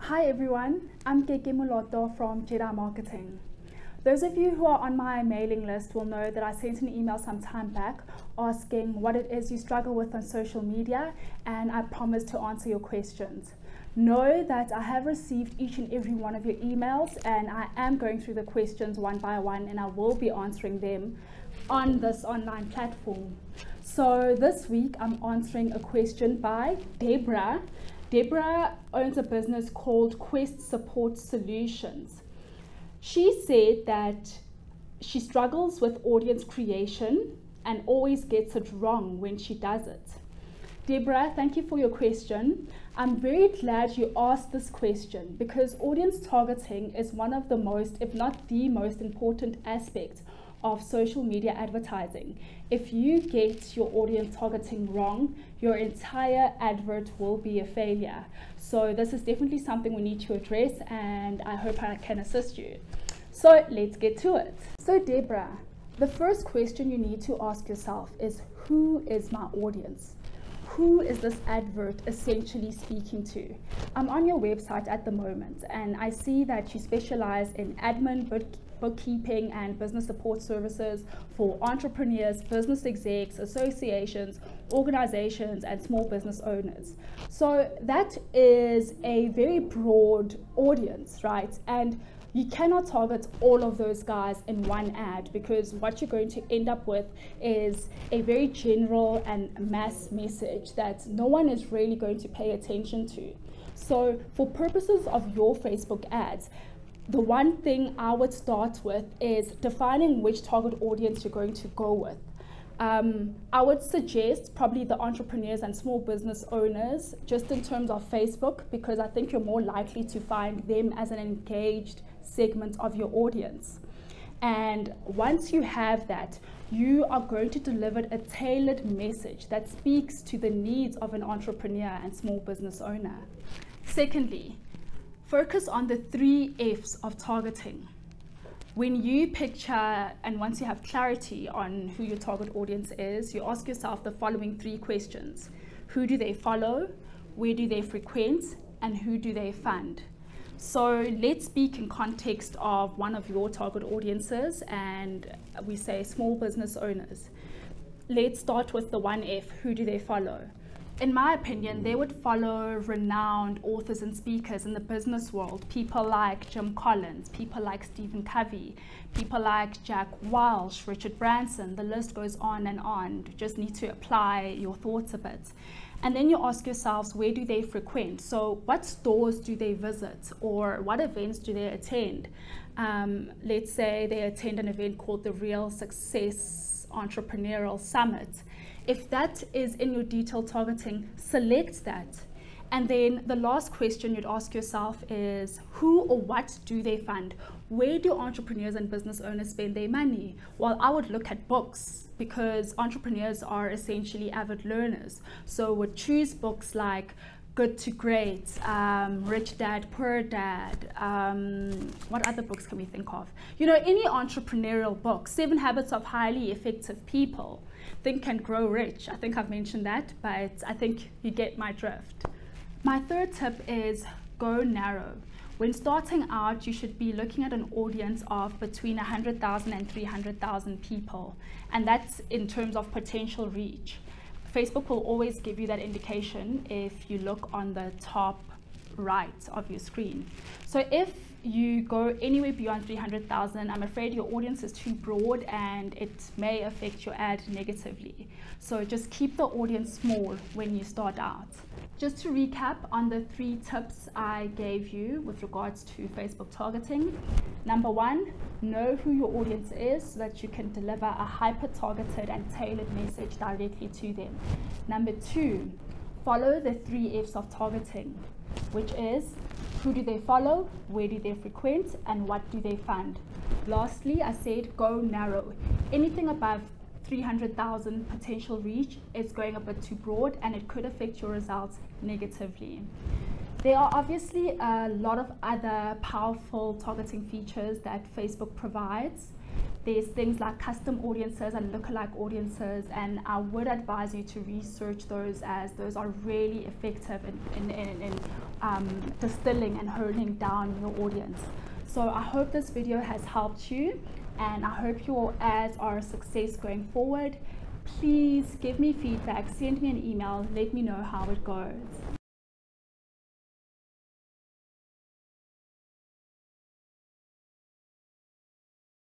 Hi everyone, I'm Keke Muloto from Jedi Marketing. Those of you who are on my mailing list will know that I sent an email some time back asking what it is you struggle with on social media, and I promised to answer your questions. Know that I have received each and every one of your emails, and I am going through the questions one by one, and I will be answering them on this online platform. So this week I'm answering a question by Deborah. Deborah owns a business called Quest Support Solutions. She said that she struggles with audience creation and always gets it wrong when she does it. Deborah, thank you for your question. I'm very glad you asked this question because audience targeting is one of the most, if not the most important aspect of social media advertising. If you get your audience targeting wrong, your entire advert will be a failure. So this is definitely something we need to address, and I hope I can assist you. So let's get to it. So Deborah, the first question you need to ask yourself is, who is my audience? Who is this advert essentially speaking to? I'm on your website at the moment, and I see that you specialize in admin, bookkeeping, and business support services for entrepreneurs, business execs, associations, organizations, and small business owners. So that is a very broad audience, right? And you cannot target all of those guys in one ad, because what you're going to end up with is a very general and mass message that no one is really going to pay attention to. So for purposes of your Facebook ads, the one thing I would start with is defining which target audience you're going to go with. I would suggest probably the entrepreneurs and small business owners, just in terms of Facebook, because I think you're more likely to find them as an engaged segment of your audience. And once you have that, you are going to deliver a tailored message that speaks to the needs of an entrepreneur and small business owner. Secondly, focus on the 3 F's of targeting. When you picture and once you have clarity on who your target audience is, you ask yourself the following 3 questions. Who do they follow? Where do they frequent? And who do they fund? So let's speak in context of one of your target audiences, and we say small business owners. Let's start with the 1 F, who do they follow? In my opinion, they would follow renowned authors and speakers in the business world, people like Jim Collins, people like Stephen Covey, people like Jack Welch, Richard Branson, the list goes on and on. You just need to apply your thoughts a bit. And then you ask yourselves, where do they frequent? So what stores do they visit, or what events do they attend? Let's say they attend an event called the Real Success Entrepreneurial Summit. If that is in your detailed targeting, select that. And then the last question you'd ask yourself is, who or what do they fund? Where do entrepreneurs and business owners spend their money? Well, I would look at books, because entrepreneurs are essentially avid learners. So would choose books like Good to Great, Rich Dad, Poor Dad, what other books can we think of? You know, any entrepreneurial book, 7 Habits of Highly Effective People, Think and Grow Rich. I think I've mentioned that, but I think you get my drift. My third tip is go narrow. When starting out, you should be looking at an audience of between 100,000 and 300,000 people, and that's in terms of potential reach. Facebook will always give you that indication if you look on the top right of your screen. So if you go anywhere beyond 300,000, I'm afraid your audience is too broad and it may affect your ad negatively. So just keep the audience small when you start out. Just to recap on the 3 tips I gave you with regards to Facebook targeting. Number 1, know who your audience is so that you can deliver a hyper-targeted and tailored message directly to them. Number 2, follow the 3 F's of targeting, which is who do they follow, where do they frequent, and what do they fund. Lastly, I said go narrow. Anything above 300,000 potential reach is going a bit too broad, and it could affect your results negatively. There are obviously a lot of other powerful targeting features that Facebook provides. There's things like custom audiences and lookalike audiences, and I would advise you to research those, as those are really effective in distilling and honing down your audience. So I hope this video has helped you, and I hope your ads are a success going forward. Please give me feedback, send me an email, let me know how it goes.